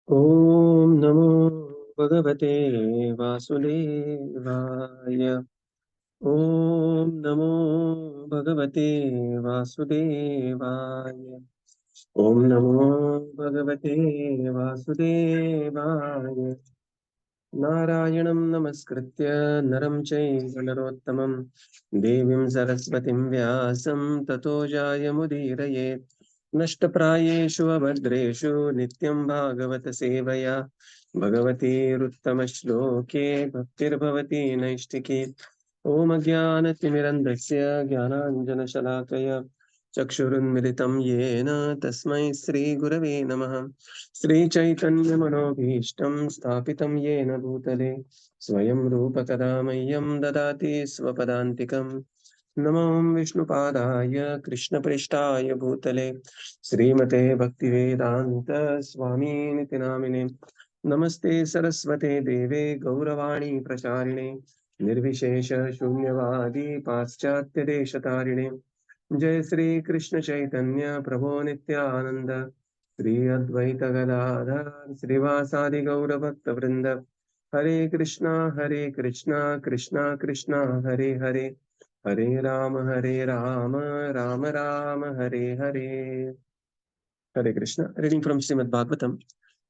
Om Namo Bhagavate Vasudevaya. Om Namo Bhagavate Vasudevaya. Om Namo Bhagavate Vasudevaya. Narayanam Namaskritya Naram Chaiva Narottamam Devim Saraswatim Vyasam Tato Jayamudiraye Nashtaprayeshu Abhadreshu Nityam Bhagavata Sevaya Bhagavati Ruttama-shloke Bhaktir-bhavati Naishtike Om Ajnana-timirandasya Jnana-anjana-shalakaya Chakshurunmilitam Yena Tasmai Sri Gurave Namaha Sri Chaitanya Manobhishtam Sthapitam Yena Bhutale Swayam Rupa Kadamayyam Dadati Swapadantikam Namam Vishnupadaya Krishna Prishtaya Bhutale Srimate Bhaktivedanta Swami Niti Namine Namaste Saraswate Deve Gauravani Pracharine Nirvishesha Shunyavadi Paschatya Deshatarine Jai Sri Krishna Chaitanya Prabhu Nityananda Sri Advaita Gadadhar Srivasadi Gaura Bhakta Vrinda Hare Krishna Krishna Krishna Hare Hare Hare Rama Rama Hare Hare. Hare Krishna. Reading from Śrīmad-Bhāgavatam.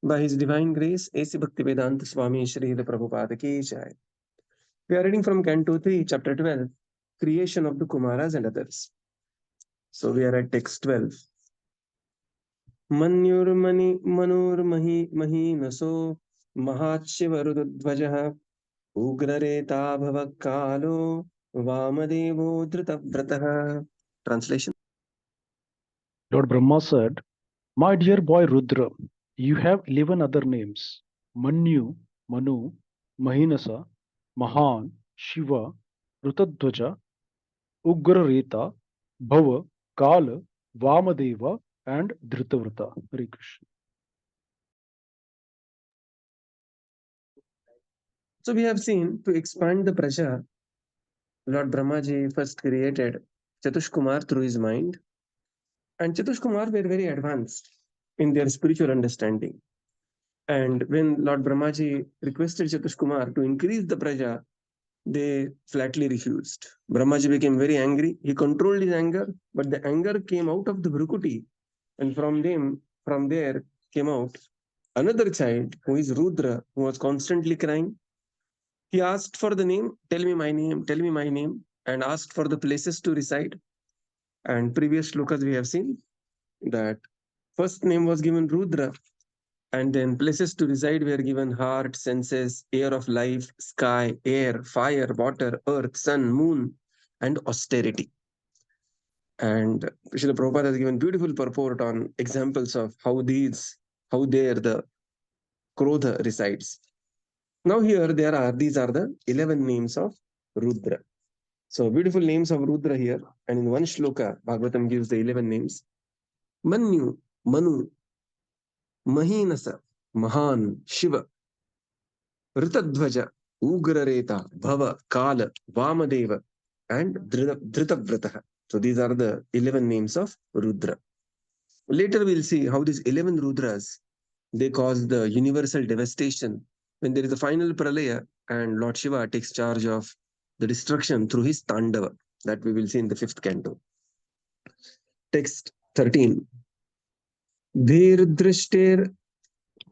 By His Divine Grace, A.C. Bhaktivedanta Swami Srila Prabhupada Ki Jai. We are reading from Canto 3, Chapter 12, Creation of the Kumaras and Others. So we are at text 12. Manurmahi Mahinaso Mahatshivarudhvajaha Ugrareta Bhavakalo Vamadevo Dhritavrataha. Translation. Lord Brahma said, "My dear boy Rudra, you have 11 other names: Manyu, Manu, Mahinasa, Mahan, Shiva, Rutadvaja, Ugrareta, Bhava, Kala, Vamadeva, and Dritavrata." Hare Krishna. So we have seen, to expand the praja, Lord Brahmaji first created Chatushkumar through his mind, and Chatushkumar were very advanced in their spiritual understanding. And when Lord Brahmaji requested Chatushkumar to increase the praja, they flatly refused. Brahmaji became very angry. He controlled his anger, but the anger came out of the Bhrukuti, and from there came out another child who is Rudra, who was constantly crying. He asked for the name, tell me my name, and asked for the places to reside. And previous shlokas we have seen that first name was given Rudra, and then places to reside were given heart, senses, air of life, sky, air, fire, water, earth, sun, moon, and austerity. And Srila Prabhupada has given beautiful purport on examples of how there the Krodha resides. Now here these are the 11 names of Rudra. So beautiful names of Rudra here, and in one shloka, Bhagavatam gives the 11 names. Manyu, Manu, Mahinasa, Mahan, Shiva, Ritadvaja, Ugrareta, Bhava, Kala, Vamadeva, and Dhritavrataha. So these are the 11 names of Rudra. Later we'll see how these 11 Rudras, they cause the universal devastation when there is a final pralaya and Lord Shiva takes charge of the destruction through his Tandava. That we will see in the 5th canto. Text 13. Dhirdrishtir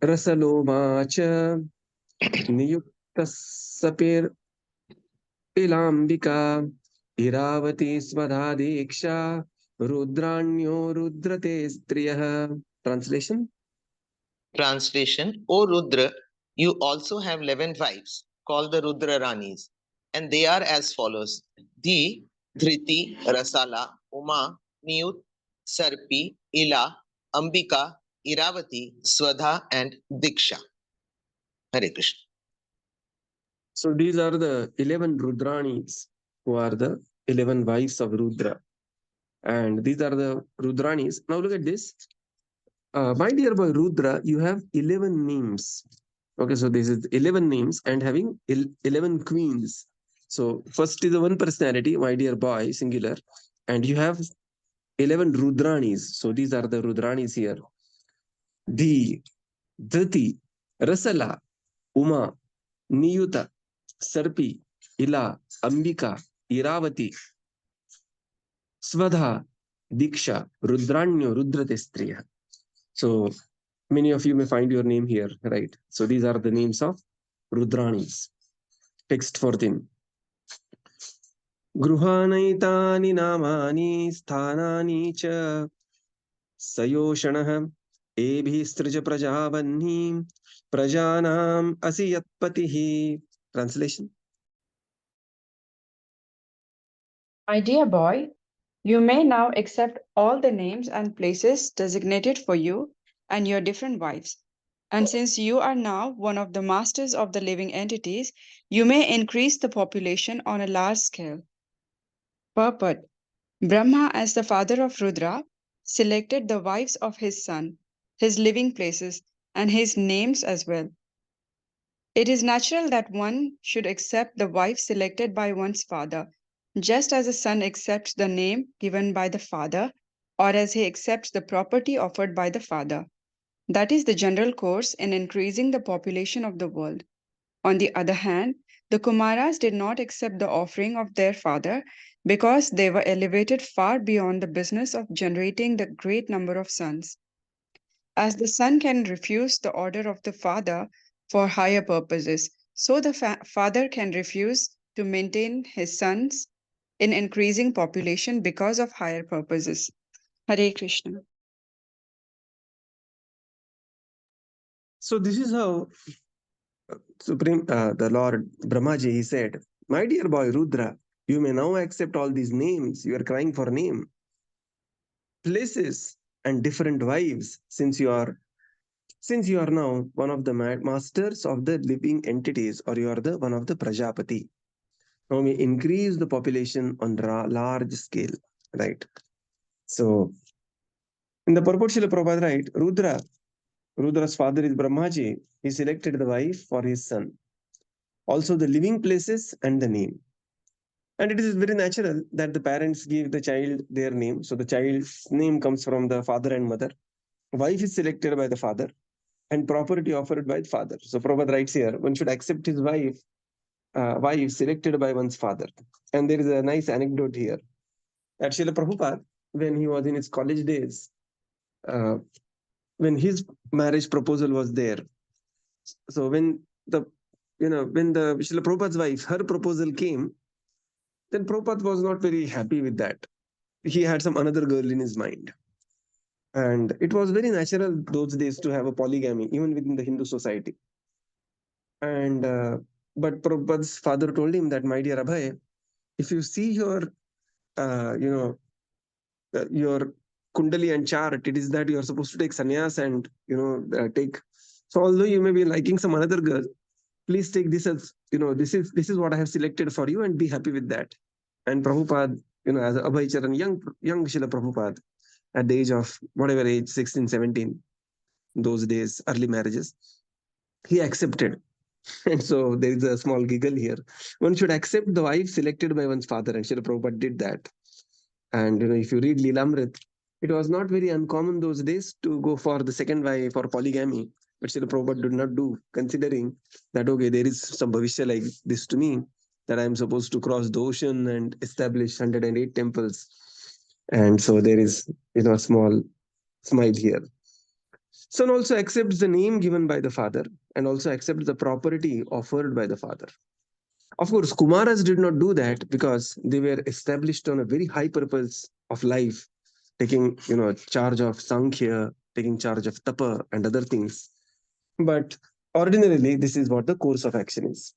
Rasalomacha Niyuktasapir Ilambika Iravati Swadhadiksha Rudranyo Rudrate Striyaha. Translation? Translation: O Rudra, you also have 11 wives called the Rudra Ranis, and they are as follows: Dhi, Dhriti, Rasala, Uma, Niyut, Sarpi, Ila, Ambika, Iravati, Swadha, and Diksha. Hare Krishna. So these are the 11 Rudranis, who are the 11 wives of Rudra. And these are the Rudranis. Now look at this. My dear boy Rudra, you have 11 names. Okay, so this is 11 names and having 11 queens. So first is the one personality, my dear boy, singular, and you have 11 Rudranis. So these are the Rudranis here. Dhi, Dhriti, Rasala, Uma, Niyuta, Sarpi, Ila, Ambika, Iravati, Svadha, Diksha, Rudranyo, Rudratestriya. So many of you may find your name here, right? So these are the names of Rudranis. Text 14. Gruhanaitani namani sthanani cha sayoshanah ebhistrija prajavanni prajanam asiyatpatihi. Translation. My dear boy, you may now accept all the names and places designated for you and your different wives. And since you are now one of the masters of the living entities, you may increase the population on a large scale. Purport: Brahma, as the father of Rudra, selected the wives of his son, his living places, and his names as well. It is natural that one should accept the wife selected by one's father, just as a son accepts the name given by the father, or as he accepts the property offered by the father. That is the general course in increasing the population of the world. On the other hand, the Kumaras did not accept the offering of their father because they were elevated far beyond the business of generating the great number of sons. As the son can refuse the order of the father for higher purposes, so the father can refuse to maintain his sons in increasing population because of higher purposes. Hare Krishna. So this is how the Lord Brahmaji, he said, my dear boy Rudra, you may now accept all these names. You are crying for name, places, and different wives, since you are now one of the masters of the living entities, or you are the one of the Prajapati. Now we increase the population on large scale, right? So in the purport, Srila Prabhupada, right, Rudra's father is Brahmaji. He selected the wife for his son. Also the living places and the name. And it is very natural that the parents give the child their name. So the child's name comes from the father and mother. Wife is selected by the father and property offered by the father. So Prabhupada writes here, one should accept his wife selected by one's father. And there is a nice anecdote here. At Srila Prabhupada, when he was in his college days, when his marriage proposal was there, so when the Srila Prabhupada's wife, her proposal came, then Prabhupada was not very happy with that. He had some another girl in his mind. And it was very natural those days to have a polygamy, even within the Hindu society. And but Prabhupada's father told him that, my dear Abhay, if you see your your kundali and chart, it is that you are supposed to take sannyas and take. So although you may be liking some another girl, please take this as this is what I have selected for you, and be happy with that. And Prabhupada, as Abhay Charan, young Srila Prabhupada, at the age of whatever age, 16, 17, those days, early marriages, he accepted. And so there is a small giggle here. One should accept the wife selected by one's father, and Srila Prabhupada did that. And if you read Lilamrit, it was not very uncommon those days to go for the second wife or polygamy, but Srila Prabhupada did not do, considering that, okay, there is some bhavishya like this to me, that I am supposed to cross the ocean and establish 108 temples. And so there is, a small smile here. Son also accepts the name given by the father and also accepts the property offered by the father. Of course, Kumaras did not do that because they were established on a very high purpose of life, taking charge of Sankhya, taking charge of Tapa and other things. But ordinarily, this is what the course of action is.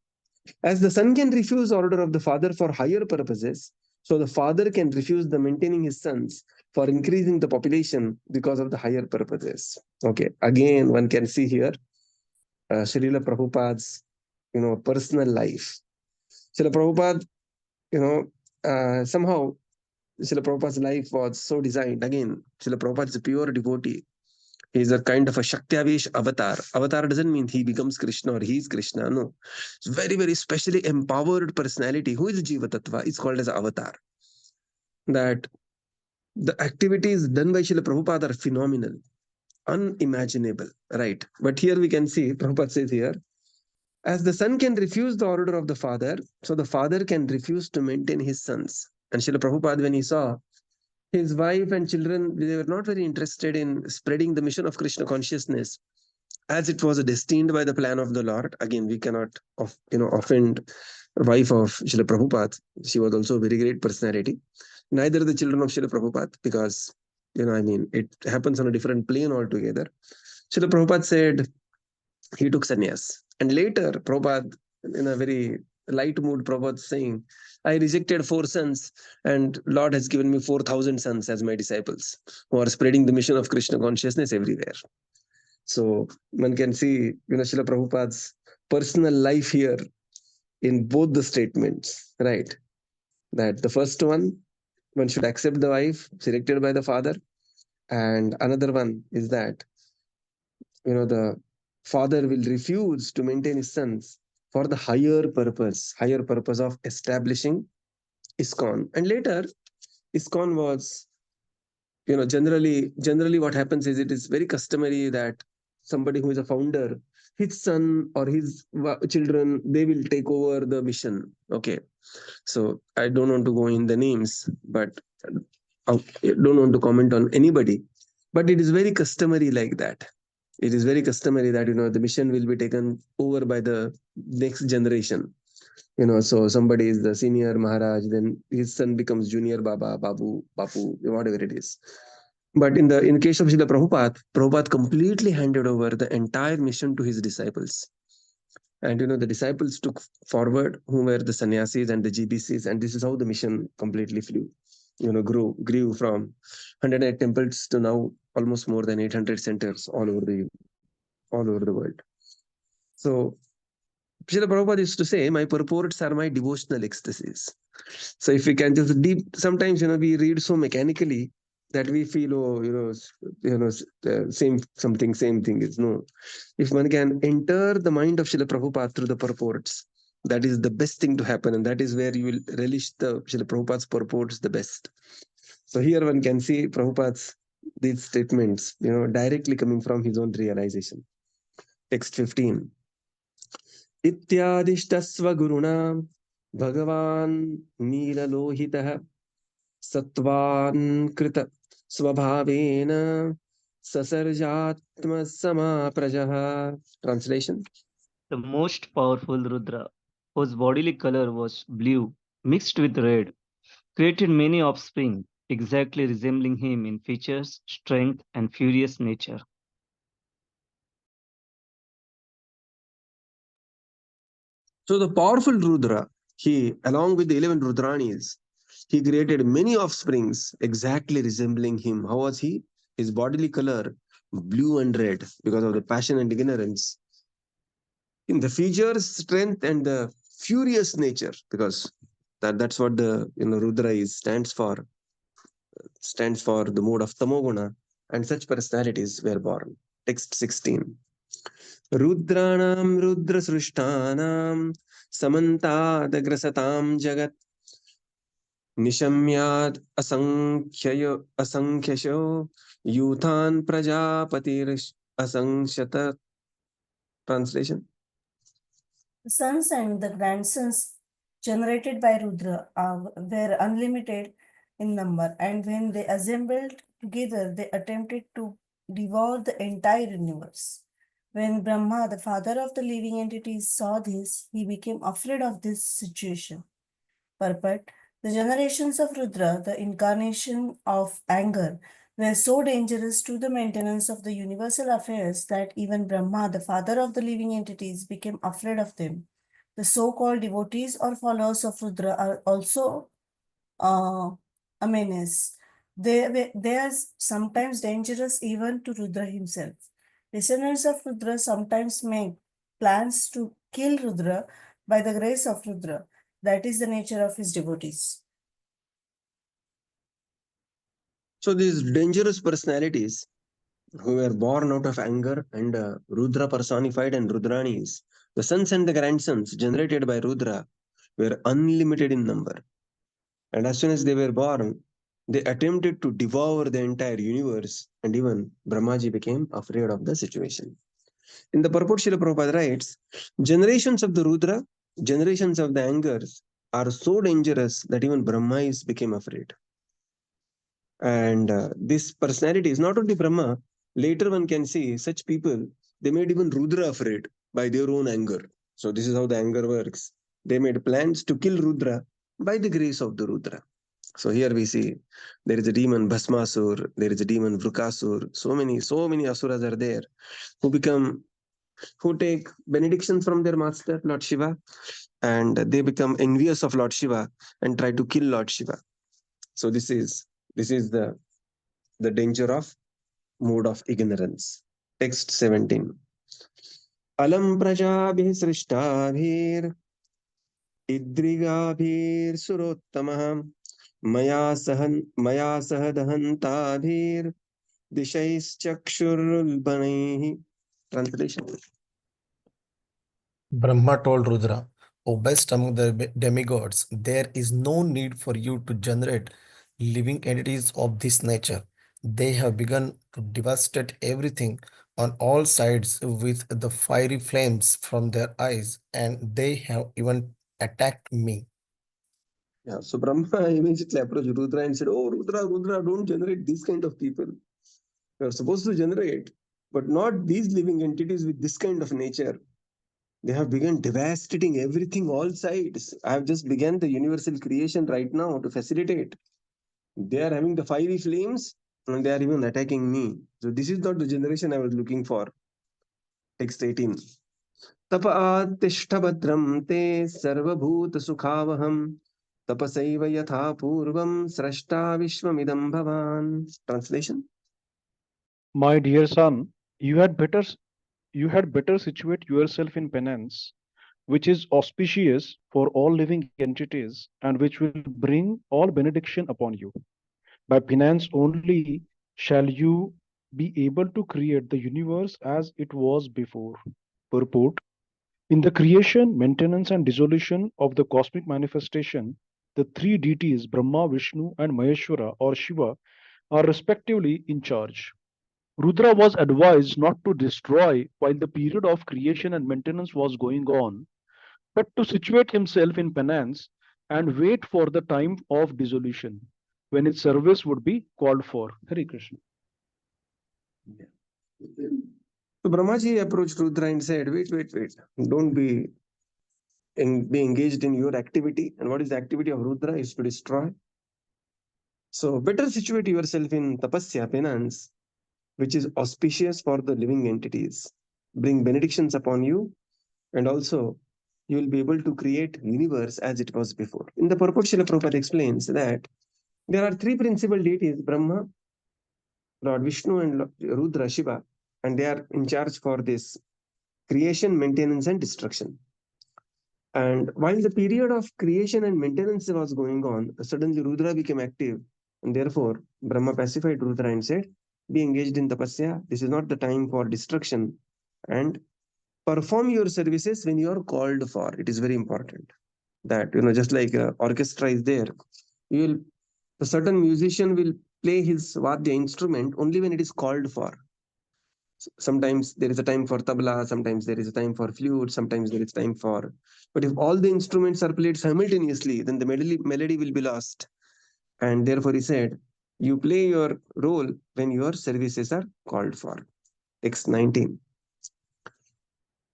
As the son can refuse order of the father for higher purposes, so the father can refuse the maintaining his sons for increasing the population because of the higher purposes. Okay, again, one can see here Srila Prabhupada's personal life. Srila Prabhupada, somehow Srila Prabhupada's life was so designed. Again, Srila Prabhupada is a pure devotee. He is a kind of a Shaktiavesh avatar. Avatar doesn't mean he becomes Krishna or he is Krishna. No. It's very, very specially empowered personality. Who is Jiva Tattva? It's called as avatar. That the activities done by Srila Prabhupada are phenomenal. unimaginable, right? But here we can see, Prabhupada says here, as the son can refuse the order of the father, so the father can refuse to maintain his sons. And Srila Prabhupada, when he saw his wife and children, they were not very interested in spreading the mission of Krishna consciousness as it was destined by the plan of the Lord. Again, we cannot offend wife of Srila Prabhupada. She was also a very great personality. Neither the children of Srila Prabhupada, because it happens on a different plane altogether. Srila Prabhupada said he took sannyas. And later, Prabhupada, in a very light mood, Prabhupada saying, I rejected 4 sons, and Lord has given me 4,000 sons as my disciples, who are spreading the mission of Krishna consciousness everywhere. So one can see, Srila Prabhupada's personal life here in both the statements, right? That the first one should accept the wife selected by the father. And another one is that, the father will refuse to maintain his sons for the higher purpose of establishing ISKCON. And later, ISKCON was, generally what happens is, it is very customary that somebody who is a founder, his son or his children, they will take over the mission. Okay. So I don't want to go in the names, but I don't want to comment on anybody. But it is very customary like that. It is very customary that, the mission will be taken over by the next generation. So somebody is the senior Maharaj, then his son becomes junior Baba, Babu, Bapu, whatever it is. But in case of Srila Prabhupada completely handed over the entire mission to his disciples. And the disciples took forward, who were the sannyasis and the GBCs, and this is how the mission completely flew. Grew from 108 temples to now almost more than 800 centers all over the world. So Srila Prabhupada used to say, my purports are my devotional ecstasies. So if we can just sometimes we read so mechanically that we feel, same thing is no. If one can enter the mind of Srila Prabhupada through the purports, that is the best thing to happen, and that is where you will relish the Srila Prabhupada's purports the best. So here one can see Prabhupada's these statements, directly coming from his own realization. Text 15. Ityadishtasva guruna Bhagavan Nilalohitah Satvan Krita Swabhavena Sasarjatma Samaprajaha. Translation. The most powerful Rudra, whose bodily color was blue mixed with red, created many offspring, exactly resembling him in features, strength, and furious nature. So the powerful Rudra, he, along with the 11 Rudranis, he created many offsprings exactly resembling him. How was he? His bodily color, blue and red, because of the passion and ignorance. In the features, strength, and the furious nature, because that's what the Rudra stands for the mode of Tamoguna, and such personalities were born. Text 16. Rudranam Rudra Srushtanam Samantadagrasatam Jagat Nishamyad Asankhyayo Yuthan Prajapatir Asankshata. Translation. The sons and the grandsons generated by Rudra were unlimited in number, and when they assembled together, they attempted to devour the entire universe. When Brahma, the father of the living entities, saw this, he became afraid of this situation. Purport: the generations of Rudra, the incarnation of anger, were so dangerous to the maintenance of the universal affairs that even Brahma, the father of the living entities, became afraid of them. The so-called devotees or followers of Rudra are also a menace. They are sometimes dangerous even to Rudra himself. Descendants of Rudra sometimes make plans to kill Rudra by the grace of Rudra. That is the nature of his devotees. So these dangerous personalities who were born out of anger and Rudra personified and Rudranis, the sons and the grandsons generated by Rudra were unlimited in number. And as soon as they were born, they attempted to devour the entire universe, and even Brahmaji became afraid of the situation. In the purport, Srila Prabhupada writes, generations of the Rudra, generations of the angers are so dangerous that even Brahmais became afraid. And this personality is not only Brahma, later one can see such people, they made even Rudra afraid by their own anger. So this is how the anger works. They made plans to kill Rudra by the grace of the Rudra. So here we see there is a demon Bhasmasur, there is a demon Vrukasur, so many asuras are there who take benediction from their master, Lord Shiva, and they become envious of Lord Shiva and try to kill Lord Shiva. So this is the danger of mood of ignorance. Text 17. Alam prajabhi srishtabhir idrigabhir surottamah maya sah dahantabhir dishais chakshurulbanaihi. Translation. Brahma told Rudra, O best among the demigods, there is no need for you to generate living entities of this nature. They have begun to devastate everything on all sides with the fiery flames from their eyes, and they have even attacked me. Yeah, so Brahma immediately approached Rudra and said, Oh, Rudra, don't generate this kind of people. You are supposed to generate, but not these living entities with this kind of nature. They have begun devastating everything, all sides. I have just begun the universal creation right now to facilitate. They are having the fiery flames and they are even attacking me. So this is not the generation I was looking for. Text 18. Tapātishthabhadram te sarvabhuta sukhavaham tapasaiva yatha purvam srashta vishwamidam bhavan. Translation. My dear son, you had better situate yourself in penance, which is auspicious for all living entities and which will bring all benediction upon you. By penance only shall you be able to create the universe as it was before. Purport: in the creation, maintenance, and dissolution of the cosmic manifestation, the three deities Brahma, Vishnu, and Maheshwara or Shiva are respectively in charge. Rudra was advised not to destroy while the period of creation and maintenance was going on, but to situate himself in penance and wait for the time of dissolution, when his service would be called for. Hare Krishna. So Brahmaji approached Rudra and said, wait. Don't be engaged in your activity. And what is the activity of Rudra? Is to destroy. So better situate yourself in tapasya, penance, which is auspicious for the living entities. Bring benedictions upon you, and also you will be able to create universe as it was before. In the purport, Srila Prabhupada explains that there are three principal deities, Brahma, Lord Vishnu, and Lord Rudra, Shiva, and they are in charge for this creation, maintenance, and destruction. And while the period of creation and maintenance was going on, suddenly Rudra became active, and therefore Brahma pacified Rudra and said, be engaged in tapasya. This is not the time for destruction, and perform your services when you are called for. It is very important that, just like orchestra is there, a certain musician will play his vadya instrument only when it is called for. Sometimes there is a time for tabla, sometimes there is a time for flute, sometimes there is time for. But if all the instruments are played simultaneously, then the melody will be lost. And therefore he said, you play your role when your services are called for. Text 19.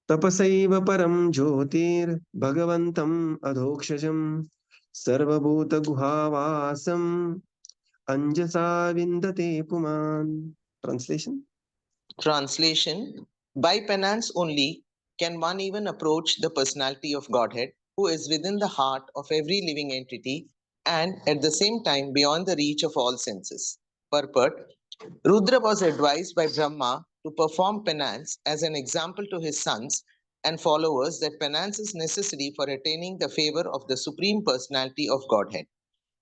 Tapasaiva param jyotir bhagavantam adhokshajam sarvabhuta guhavasam anjasa vindate puman. Translation. Translation: by penance only can one even approach the personality of Godhead, who is within the heart of every living entity and at the same time beyond the reach of all senses. Purport: Rudra was advised by Brahma to perform penance as an example to his sons and followers that penance is necessary for attaining the favor of the Supreme Personality of Godhead.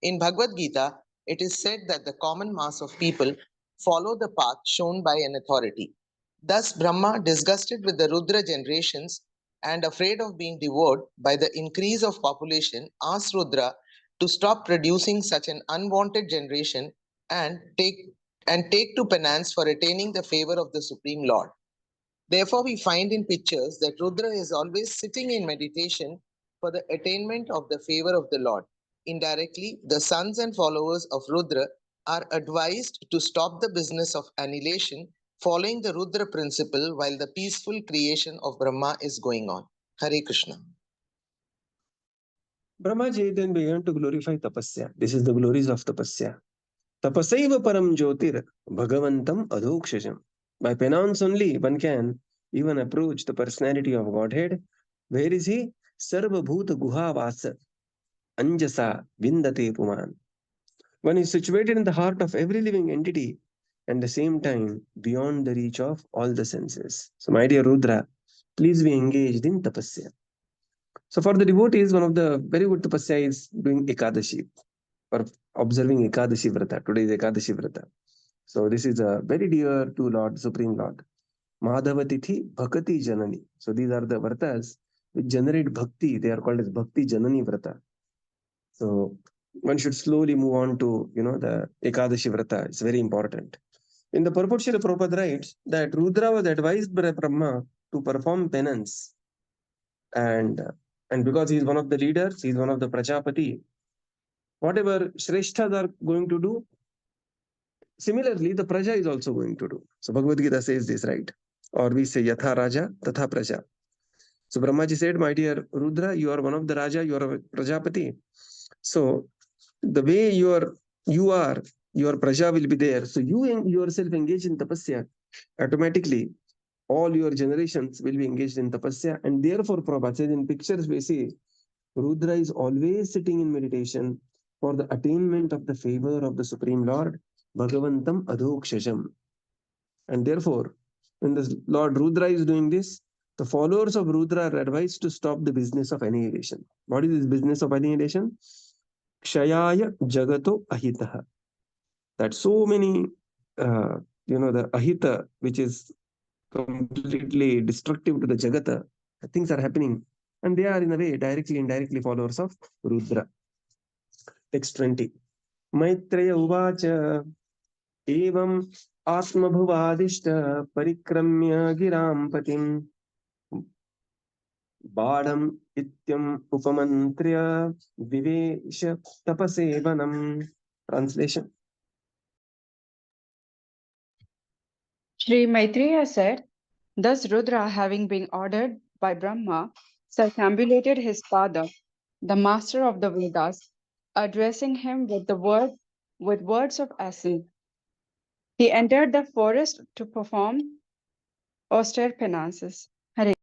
In Bhagavad Gita, it is said that the common mass of people follow the path shown by an authority. Thus, Brahma, disgusted with the Rudra generations and afraid of being devoured by the increase of population, asked Rudra to stop producing such an unwanted generation and take to penance for attaining the favor of the Supreme Lord. Therefore, we find in pictures that Rudra is always sitting in meditation for the attainment of the favor of the Lord. Indirectly, the sons and followers of Rudra are advised to stop the business of annihilation, following the Rudra principle while the peaceful creation of Brahma is going on. Hare Krishna. Brahmaji then began to glorify tapasya. This is the glories of tapasya. Tapasaiva param jyotir bhagavantam adhokshajam. By penance only one can even approach the personality of Godhead. Where is he? Sarva bhuta guha vasa anjasa vindate puman. One is situated in the heart of every living entity and at the same time beyond the reach of all the senses. So my dear Rudra, please be engaged in tapasya. So for the devotees, one of the very good tapasya is doing Ekadashi or observing Ekadashi Vrata. Today is Ekadashi Vrata. So this is a very dear to Lord, Supreme Lord. Madhava Tithi Bhakati Janani. So these are the Vratas which generate Bhakti. They are called as Bhakti Janani Vrata. So one should slowly move on to, the Ekadashi Vrata. It's very important. In the purport, Srila Prabhupada writes that Rudra was advised by Brahma to perform penance. And because he is one of the leaders, he is one of the Prajapati, whatever Shreshthas are going to do, similarly, the Praja is also going to do. So Bhagavad Gita says this, right? Or we say Yatha Raja, Tatha Praja. So Brahmaji said, my dear Rudra, you are one of the Raja, you are a Prajapati. So the way your Praja will be there. So you yourself engage in tapasya, automatically all your generations will be engaged in tapasya. And therefore, Prabhupada says in pictures we see Rudra is always sitting in meditation for the attainment of the favor of the Supreme Lord, Bhagavantam Adhokshajam. And therefore, when the Lord Rudra is doing this, the followers of Rudra are advised to stop the business of annihilation. What is this business of annihilation? Kshayaya Jagato Ahitaha. That so many, the Ahita, which is completely destructive to the Jagata, things are happening. And they are in a way directly, indirectly followers of Rudra. Text 20. Maitreya Uvacha Evam Atmabhuvadishta Parikramya Giram Patim Badam Ityam Upamantriya Vivesha Tapasevanam. Translation. Sri Maitreya said, thus Rudra, having been ordered by Brahma, circumambulated his father, the master of the Vedas, addressing him with words of assent. He entered the forest to perform austere penances. Hare.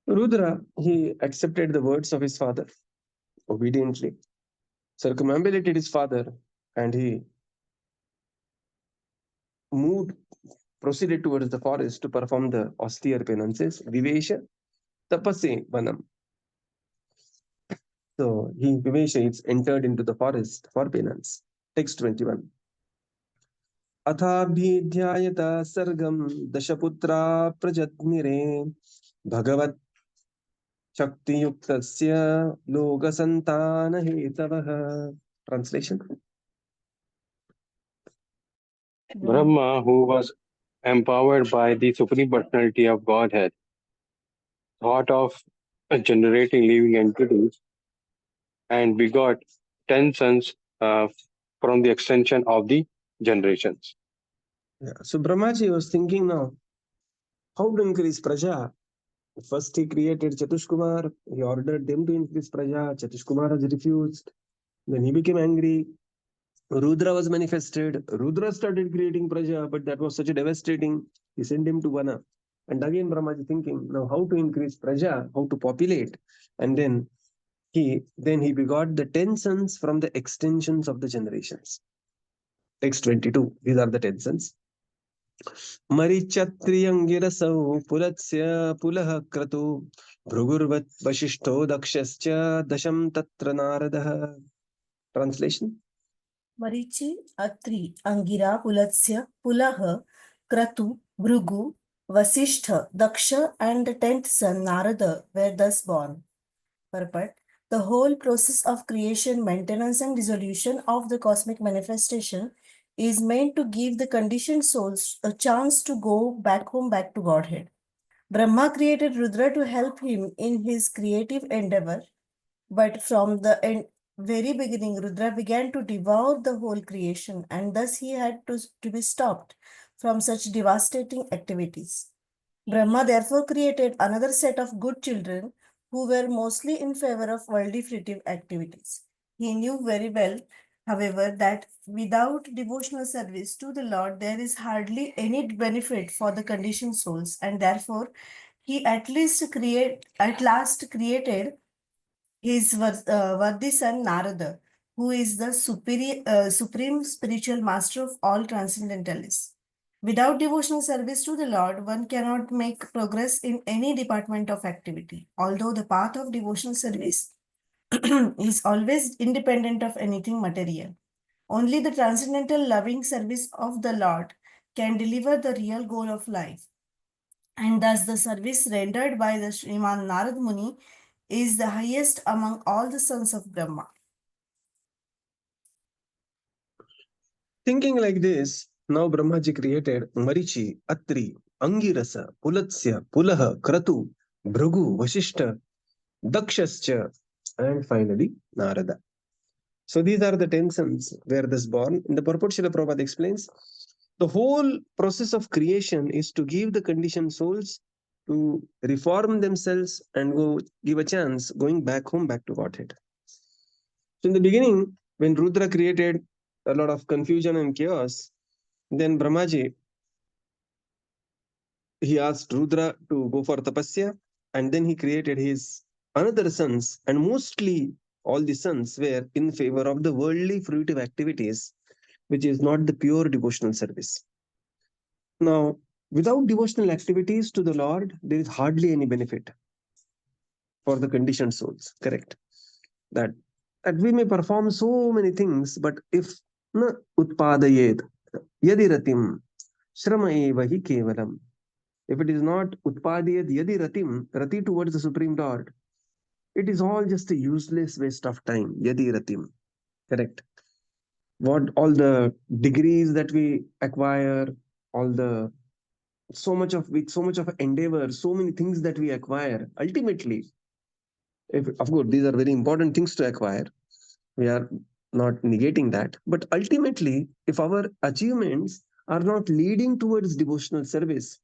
Rudra, he accepted the words of his father obediently, circumambulated his father, and he proceeded towards the forest to perform the austere penances. Vivesha Tapase Vanam. So Vivesha is entered into the forest for penance. Text 21. Athabhidhyayata sargam dashaputra prajatnire bhagavat shakti yuktasya logasantana hetavah. Translation. Brahma, who was empowered by the Supreme Personality of Godhead, thought of generating living entities and begot 10 sons from the extension of the generations. Yeah. So Brahmaji was thinking now, how to increase Praja? First he created Chatushkumar, he ordered them to increase Praja, Chatushkumar has refused, then he became angry. Rudra was manifested, Rudra started creating Praja, but that was such a devastating, he sent him to Vana. And again Brahmaji thinking, now how to increase Praja, how to populate, and then he begot the 10 sons from the extensions of the generations. Text 22, these are the 10 sons. Marichatriyangirasau Pulatsya Pulaha Kratu Bhrugurvat Vashishto Dakshascha Dasham Tatra Naradaha. Translation. Marichi, Atri, Angira, Pulatsya, Pulaha, Kratu, Bhrugu, Vasishtha, Daksha, and the 10th son Narada were thus born. Purport. The whole process of creation, maintenance, and dissolution of the cosmic manifestation is meant to give the conditioned souls a chance to go back home, back to Godhead. Brahma created Rudra to help him in his creative endeavor, but from the very beginning, Rudra began to devour the whole creation, and thus he had to be stopped from such devastating activities. Brahma therefore created another set of good children who were mostly in favor of worldly fruitive activities. He knew very well, however, that without devotional service to the Lord, there is hardly any benefit for the conditioned souls, and therefore he at last created his worthy son Narada, who is the supreme spiritual master of all transcendentalists. Without devotional service to the Lord, one cannot make progress in any department of activity. Although the path of devotional service is always independent of anything material, only the transcendental loving service of the Lord can deliver the real goal of life. And thus the service rendered by the Srimad Narad Muni is the highest among all the sons of Brahma. Thinking like this, now Brahmaji created Marichi, Atri, Angirasa, Pulatsya, Pulaha, Kratu, Bhrugu, Vashishta, Dakshascha, and finally Narada. So these are the 10 sons where this born. In the purport, Srila Prabhupada explains, the whole process of creation is to give the conditioned souls to reform themselves and go give a chance going back home, back to Godhead. So in the beginning, when Rudra created a lot of confusion and chaos, then Brahmaji, he asked Rudra to go for tapasya, and then he created his another sons, and mostly all the sons were in favor of the worldly fruitive activities, which is not the pure devotional service. Now, without devotional activities to the Lord, there is hardly any benefit for the conditioned souls. Correct? That we may perform so many things, but if na utpadayed yadi ratim shrama eva hi kevalam, if it is not utpadayed yadi ratim, rati towards the Supreme Lord, it is all just a useless waste of time. Yadi ratim. Correct? What all the degrees that we acquire, all the so much of endeavor, so many things that we acquire, ultimately, if of course these are very important things to acquire, we are not negating that, but ultimately, if our achievements are not leading towards devotional service,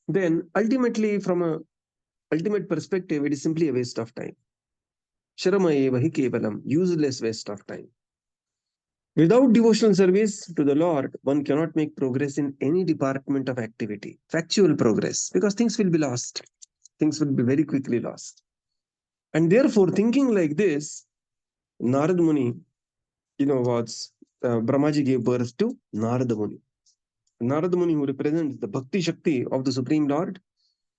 then ultimately, from a ultimate perspective, it is simply a waste of time. Shrama eva hi kevalam, useless waste of time. Without devotional service to the Lord, one cannot make progress in any department of activity, factual progress, because things will be lost. Things will be very quickly lost. And therefore, thinking like this, Narad Muni, Brahmaji gave birth to Narada Muni. Narada Muni, who represents the Bhakti Shakti of the Supreme Lord,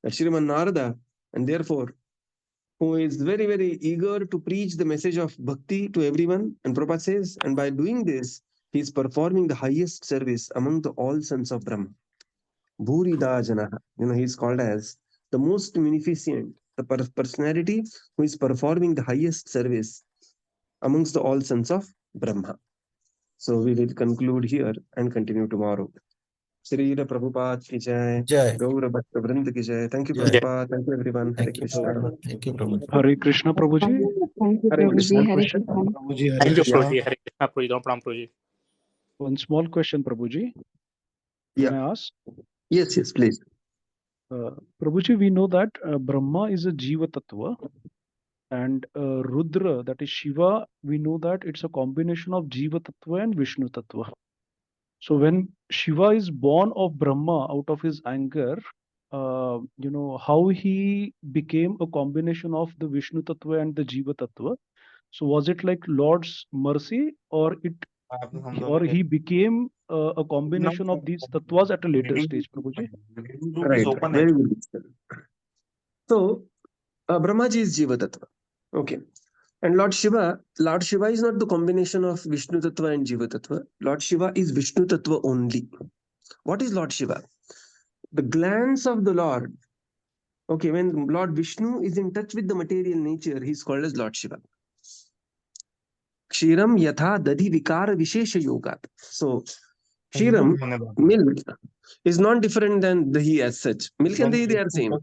Shriman Narada, and therefore, who is very, very eager to preach the message of Bhakti to everyone. And Prabhupada says, and by doing this, he is performing the highest service among the all sons of Brahma. Bhurida Janaha, he is called as the most munificent, the personality who is performing the highest service amongst the all sons of Brahma. So we will conclude here and continue tomorrow. Srila Prabhupada ki jai, Jai. Gaura Bhakta Vrinda ki jai. Thank you, Jai. Prabhupada. Thank you, everyone. Hare Thank you, Krishna. Prabhupada. Thank you, Prabhupada. Hare Krishna, Prabhuji. Thank you, Hare Prabhuji. Krishna. Hare Question? Krishna. Prabhuji, Hare Thank you, Krishna. Prabhuji. Hare Krishna, Prabhuji. Don't pram, Prabhuji. One small question, Prabhuji. Yeah. Can I ask? Yes, please. Prabhuji, we know that Brahma is a Jiva Tattva, and Rudra, that is Shiva, we know that it's a combination of Jiva Tattva and Vishnu Tattva. So when Shiva is born of Brahma out of his anger, how he became a combination of the Vishnu Tattva and the Jiva Tattva. So was it like Lord's mercy, or he became a combination of these tattvas at a later stage, Prabhuji? Right. Very good. So, Brahmaji is Jiva Tattva. Okay. And Lord Shiva is not the combination of Vishnu Tattva and Jiva Tattva. Lord Shiva is Vishnu Tattva only. What is Lord Shiva? The glance of the Lord Okay, when Lord Vishnu is in touch with the material nature, he is called as Lord Shiva. Kshiram yatha dadhi vikara vishesha yogat. So, Kshiram, milk, is not different than dahi as such. Milk and dahi, they are same.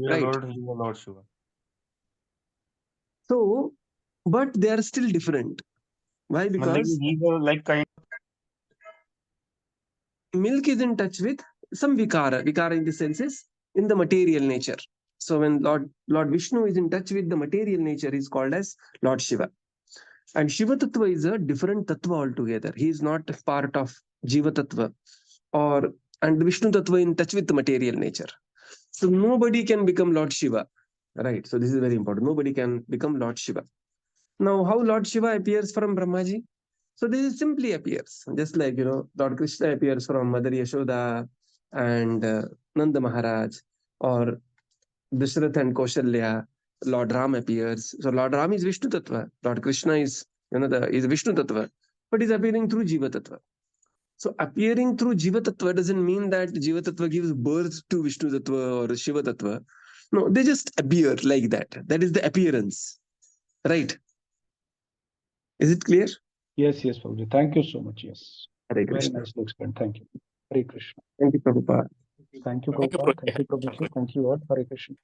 Right. Lord Shiva. So, but they are still different. Why? Because He's like kind milk is in touch with some vikara. Vikara in the sense is in the material nature. So when Lord Vishnu is in touch with the material nature, he is called as Lord Shiva. And Shiva Tattva is a different Tattva altogether. He is not part of Jiva Tattva and Vishnu Tattva in touch with the material nature. So nobody can become Lord Shiva. Right. So this is very important. Nobody can become Lord Shiva. Now, how Lord Shiva appears from Brahmaji? So this simply appears, just like, Lord Krishna appears from Mother Yashoda and Nanda Maharaj, or Dashrath and Kaushalya. Lord Ram appears. So Lord Ram is Vishnu Tattva. Lord Krishna is, is Vishnu Tattva, but is appearing through Jiva Tattva. So appearing through Jiva Tattva doesn't mean that Jiva Tattva gives birth to Vishnu Tattva or Shiva Tattva. No, they just appear like that. That is the appearance. Right? Is it clear? Yes, Prabhuji. Thank you so much. Yes. Hare Very Krishna. nicely explained. Thank you. Hare Krishna. Thank you, Prabhupada. Thank you, Prabhupada. Thank you, Prabhuji. Thank you all. Hare Krishna.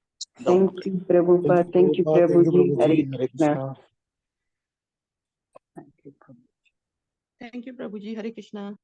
Thank you, Prabhupada. Thank you, Prabhuji. Hare Hare Krishna. Krishna. Thank you, Prabhuji. Thank you, Prabhuji. Hare Krishna.